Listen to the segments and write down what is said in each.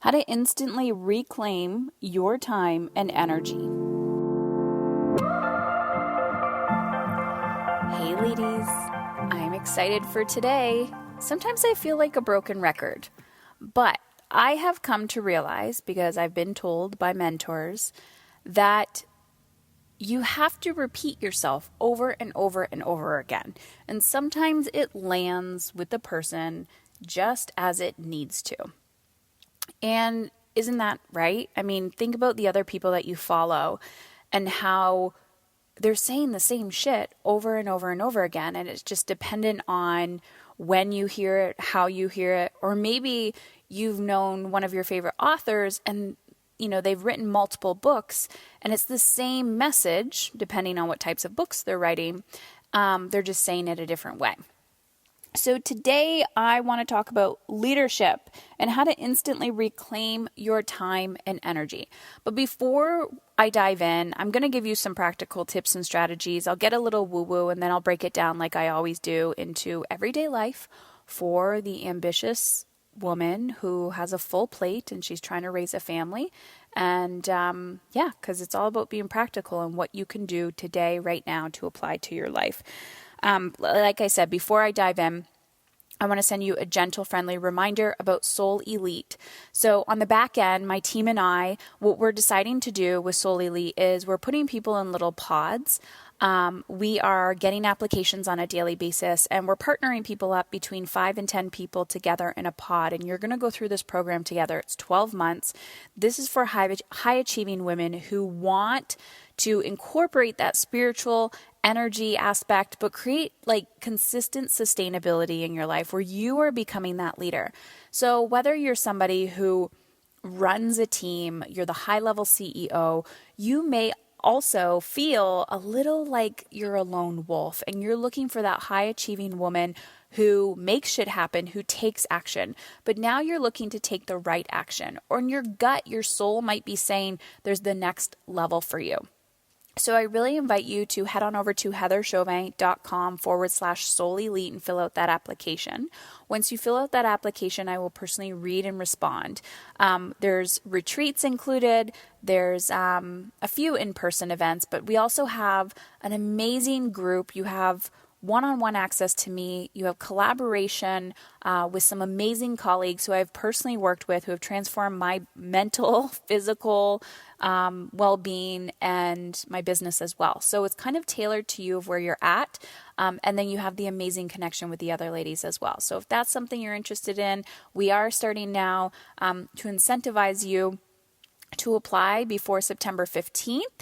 how to instantly reclaim your time and energy. Hey ladies, I'm excited for today. Sometimes I feel like a broken record, but I have come to realize, because I've been told by mentors, that you have to repeat yourself over and over and over again. And sometimes it lands with the person just as it needs to. And isn't that right? I mean, think about the other people that you follow and how they're saying the same shit over and over and over again. And it's just dependent on when you hear it, how you hear it, or maybe you've known one of your favorite authors and they've written multiple books and it's the same message, depending on what types of books they're writing. They're just saying it a different way. So today I want to talk about leadership and how to instantly reclaim your time and energy. But before I dive in, I'm going to give you some practical tips and strategies. I'll get a little woo-woo and then I'll break it down like I always do into everyday life for the ambitious woman who has a full plate and she's trying to raise a family. And because it's all about being practical and what you can do today, right now, to apply to your life. Like I said, before I dive in, I want to send you a gentle, friendly reminder about Soul Elite. So on the back end, my team and I, what we're deciding to do with Soul Elite is we're putting people in little pods. We are getting applications on a daily basis, and we're partnering people up between 5 and 10 people together in a pod. And you're going to go through this program together. It's 12 months. This is for high achieving women who want to incorporate that spiritual energy aspect, but create like consistent sustainability in your life where you are becoming that leader. So whether you're somebody who runs a team, you're the high level CEO, you may also feel a little like you're a lone wolf and you're looking for that high achieving woman who makes shit happen, who takes action. But now you're looking to take the right action, or in your gut, your soul might be saying there's the next level for you. So I really invite you to head on over to heatherchauvin.com/Soul Elite and fill out that application. Once you fill out that application, I will personally read and respond. There's retreats included. There's a few in-person events, but we also have an amazing group. You have one-on-one access to me. You have collaboration with some amazing colleagues who I've personally worked with, who have transformed my mental, physical well-being and my business as well. So it's kind of tailored to you of where you're at. And then you have the amazing connection with the other ladies as well. So if that's something you're interested in, we are starting now to incentivize you to apply before September 15th.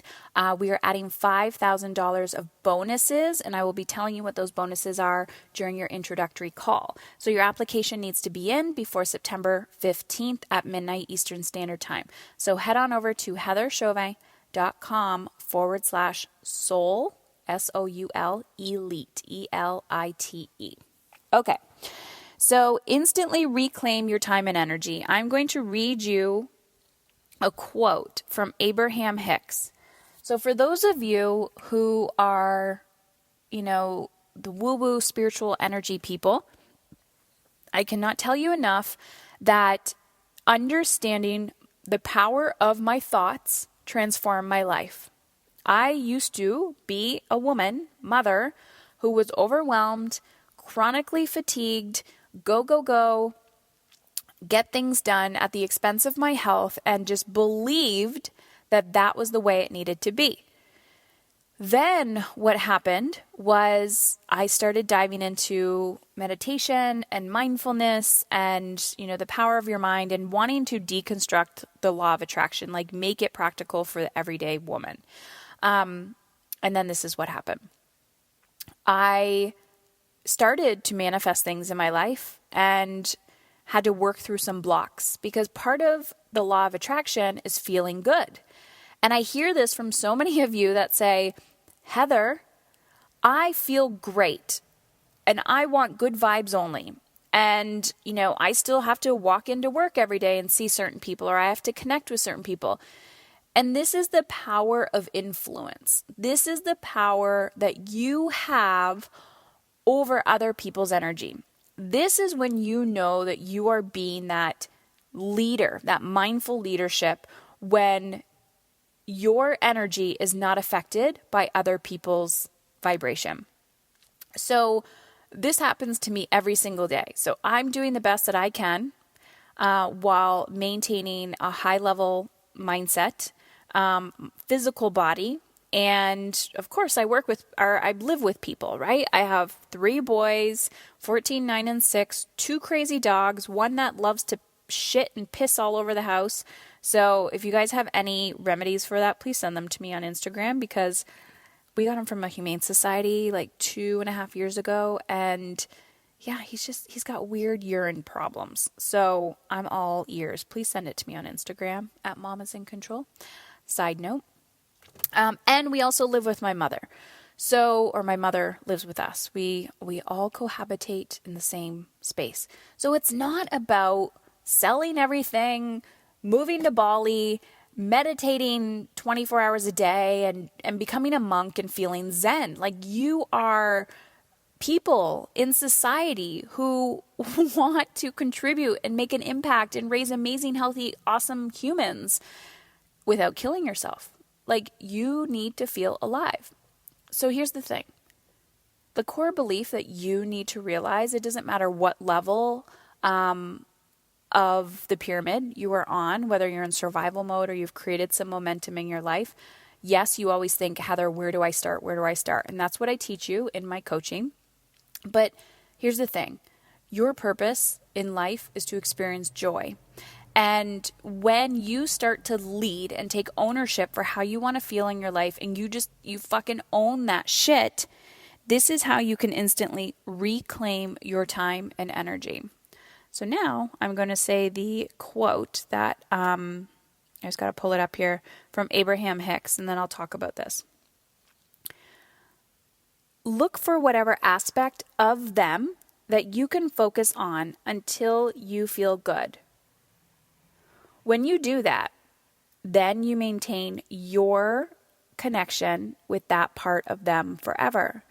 We are adding $5,000 of bonuses, and I will be telling you what those bonuses are during your introductory call. So your application needs to be in before September 15th at midnight Eastern Standard Time. So head on over to heatherchauvin.com/soul, SOUL, elite, ELITE. Okay, so instantly reclaim your time and energy. I'm going to read you a quote from Abraham Hicks. So for those of you who are, the woo-woo spiritual energy people, I cannot tell you enough that understanding the power of my thoughts transformed my life. I used to be a woman, mother, who was overwhelmed, chronically fatigued, go, get things done at the expense of my health, and just believed that that was the way it needed to be. Then what happened was I started diving into meditation and mindfulness and, the power of your mind, and wanting to deconstruct the law of attraction, like make it practical for the everyday woman. And then this is what happened. I started to manifest things in my life and had to work through some blocks, because part of the law of attraction is feeling good. And I hear this from so many of you that say, Heather, I feel great and I want good vibes only. And, I still have to walk into work every day and see certain people, or I have to connect with certain people. And this is the power of influence. This is the power that you have over other people's energy. This is when you know that you are being that leader, that mindful leadership, when your energy is not affected by other people's vibration. So this happens to me every single day. So I'm doing the best that I can while maintaining a high level mindset, physical body. And of course, I live with people, right? I have 3 boys, 14, 9, and 6, 2 crazy dogs, one that loves to shit and piss all over the house. So if you guys have any remedies for that, please send them to me on Instagram, because we got him from a humane society like 2.5 years ago. And yeah, he's got weird urine problems. So I'm all ears. Please send it to me on Instagram at Mama's in Control. Side note. And we also live with my mother. Or my mother lives with us. We all cohabitate in the same space. So it's not about selling everything, moving to Bali, meditating 24 hours a day, and becoming a monk and feeling zen. Like, you are people in society who want to contribute and make an impact and raise amazing, healthy, awesome humans without killing yourself. Like, you need to feel alive. So here's the thing. The core belief that you need to realize, it doesn't matter what level of the pyramid you are on, whether you're in survival mode or you've created some momentum in your life. Yes, you always think, Heather, where do I start? Where do I start? And that's what I teach you in my coaching. But here's the thing. Your purpose in life is to experience joy. And when you start to lead and take ownership for how you want to feel in your life, and you fucking own that shit, this is how you can instantly reclaim your time and energy. So now I'm going to say the quote that, I just got to pull it up here, from Abraham Hicks, and then I'll talk about this. Look for whatever aspect of them that you can focus on until you feel good. When you do that, then you maintain your connection with that part of them forever.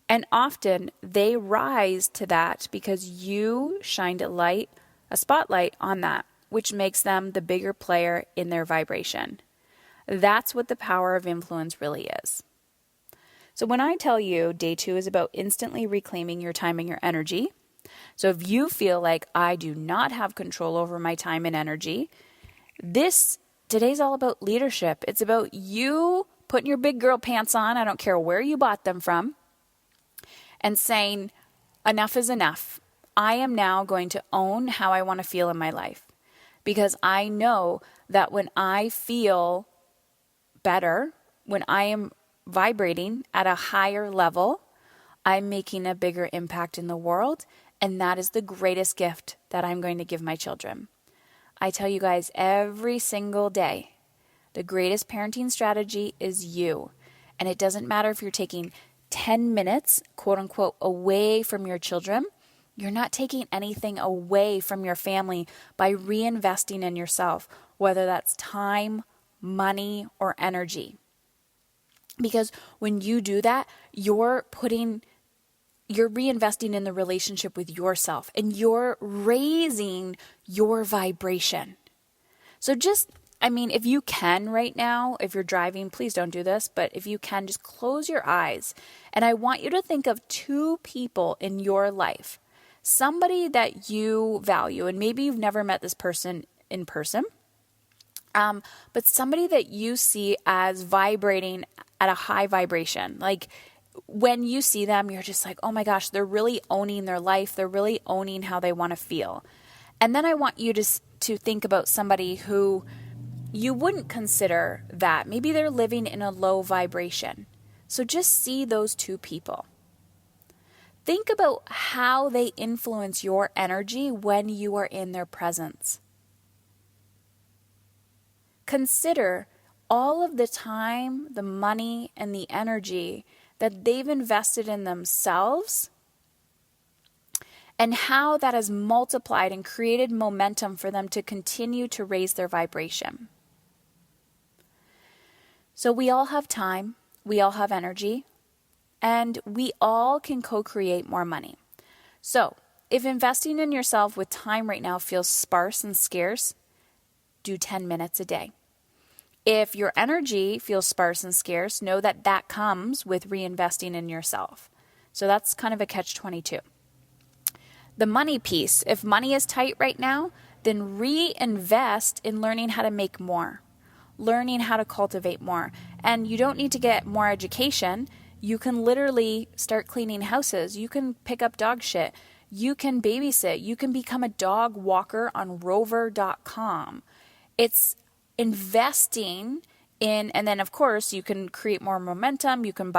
And often they rise to that because you shined a spotlight on that, which makes them the bigger player in their vibration. That's what the power of influence really is. So when I tell you day 2 is about instantly reclaiming your time and your energy, so if you feel like I do not have control over my time and energy, today's all about leadership. It's about you putting your big girl pants on, I don't care where you bought them from, and saying, enough is enough. I am now going to own how I want to feel in my life. Because I know that when I feel better, when I am vibrating at a higher level, I'm making a bigger impact in the world. And that is the greatest gift that I'm going to give my children. I tell you guys every single day, the greatest parenting strategy is you. And it doesn't matter if you're taking 10 minutes, quote unquote, away from your children. You're not taking anything away from your family by reinvesting in yourself, whether that's time, money, or energy. Because when you do that, you're reinvesting in the relationship with yourself, and you're raising your vibration. So if you can right now, if you're driving, please don't do this, but if you can, just close your eyes. And I want you to think of 2 people in your life, somebody that you value, and maybe you've never met this person in person, but somebody that you see as vibrating at a high vibration. Like, when you see them, you're just like, oh my gosh, they're really owning their life. They're really owning how they want to feel. And then I want you to think about somebody who you wouldn't consider that. Maybe they're living in a low vibration. So just see those 2 people. Think about how they influence your energy when you are in their presence. Consider all of the time, the money, and the energy that they've invested in themselves, and how that has multiplied and created momentum for them to continue to raise their vibration. So we all have time, we all have energy, and we all can co-create more money. So if investing in yourself with time right now feels sparse and scarce, do 10 minutes a day. If your energy feels sparse and scarce, know that that comes with reinvesting in yourself. So that's kind of a catch-22. The money piece, if money is tight right now, then reinvest in learning how to make more, learning how to cultivate more. And you don't need to get more education. You can literally start cleaning houses. You can pick up dog shit. You can babysit. You can become a dog walker on rover.com. It's investing in, and then of course you can create more momentum. You can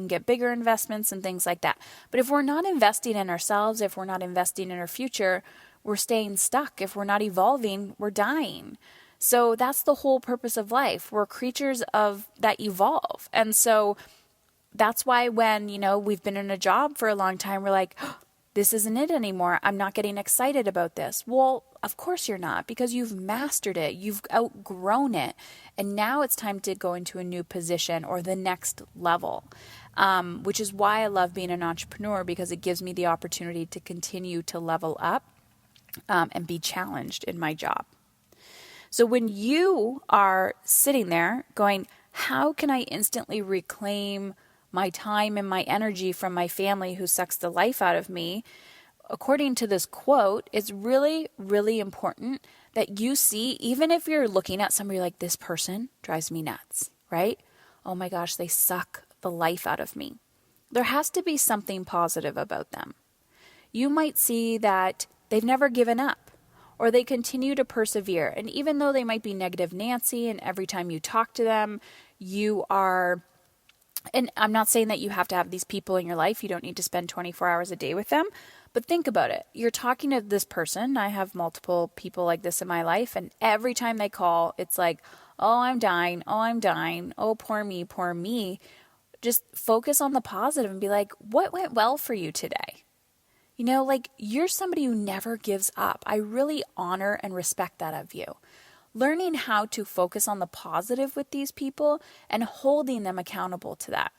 get bigger investments and things like that. But if we're not investing in ourselves, if we're not investing in our future, we're staying stuck. If we're not evolving, we're dying. So that's the whole purpose of life. We're creatures that evolve. And so that's why when, we've been in a job for a long time, we're like, oh, this isn't it anymore. I'm not getting excited about this. Well, of course you're not, because you've mastered it. You've outgrown it. And now it's time to go into a new position or the next level, which is why I love being an entrepreneur, because it gives me the opportunity to continue to level up and be challenged in my job. So when you are sitting there going, how can I instantly reclaim my time and my energy from my family who sucks the life out of me? According to this quote, it's really, really important that you see, even if you're looking at somebody like, this person drives me nuts, right? Oh my gosh, they suck the life out of me. There has to be something positive about them. You might see that they've never given up, or they continue to persevere. And even though they might be negative Nancy, and every time you talk to them, you are... And I'm not saying that you have to have these people in your life. You don't need to spend 24 hours a day with them. But think about it. You're talking to this person. I have multiple people like this in my life. And every time they call, it's like, oh, I'm dying. Oh, I'm dying. Oh, poor me, poor me. Just focus on the positive and be like, what went well for you today? You're somebody who never gives up. I really honor and respect that of you. Learning how to focus on the positive with these people and holding them accountable to that.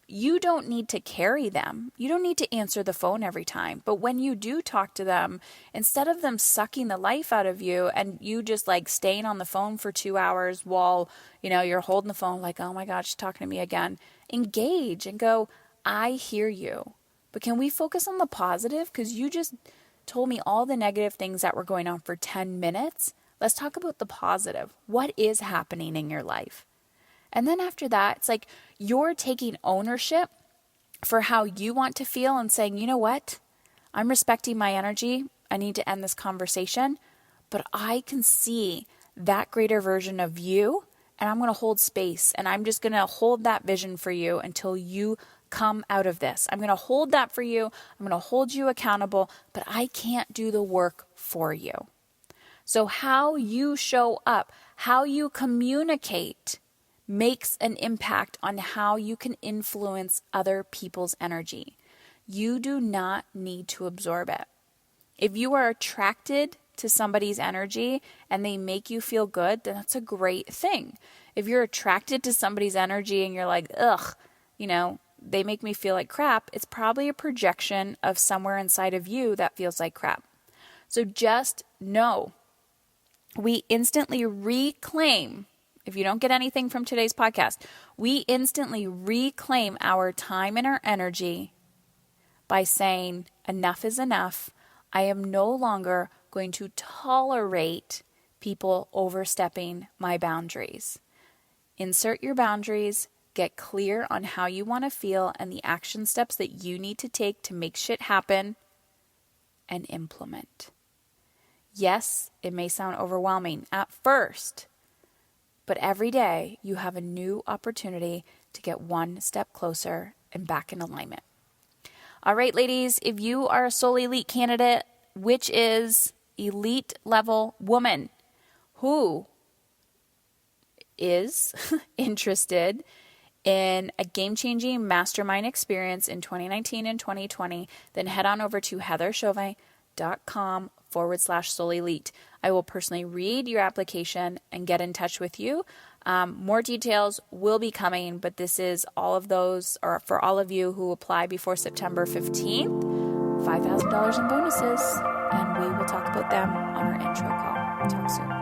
You don't need to carry them. You don't need to answer the phone every time. But when you do talk to them, instead of them sucking the life out of you and you just staying on the phone for 2 hours while, you're holding the phone like, oh my God, she's talking to me again. Engage and go, I hear you. But can we focus on the positive? Because you just told me all the negative things that were going on for 10 minutes. Let's talk about the positive. What is happening in your life? And then after that, it's like you're taking ownership for how you want to feel and saying, you know what? I'm respecting my energy. I need to end this conversation, but I can see that greater version of you, and I'm going to hold space, and I'm just going to hold that vision for you until you come out of this. I'm going to hold that for you. I'm going to hold you accountable, but I can't do the work for you. So how you show up, how you communicate makes an impact on how you can influence other people's energy. You do not need to absorb it. If you are attracted to somebody's energy and they make you feel good, then that's a great thing. If you're attracted to somebody's energy and you're like, ugh, they make me feel like crap, it's probably a projection of somewhere inside of you that feels like crap. So just know, we instantly reclaim, if you don't get anything from today's podcast, we instantly reclaim our time and our energy by saying, enough is enough. I am no longer going to tolerate people overstepping my boundaries. Insert your boundaries, get clear on how you want to feel and the action steps that you need to take to make shit happen, and implement. Yes, it may sound overwhelming at first, but every day you have a new opportunity to get one step closer and back in alignment. All right, ladies, if you are a Soul Elite candidate, which is elite level woman who is interested in a game-changing mastermind experience in 2019 and 2020, then head on over to heatherchauvin.com/Soul Elite. I will personally read your application and get in touch with you. More details will be coming, but this is all of those, or for all of you who apply before September 15th, $5,000 in bonuses, and we will talk about them on our intro call. Talk soon.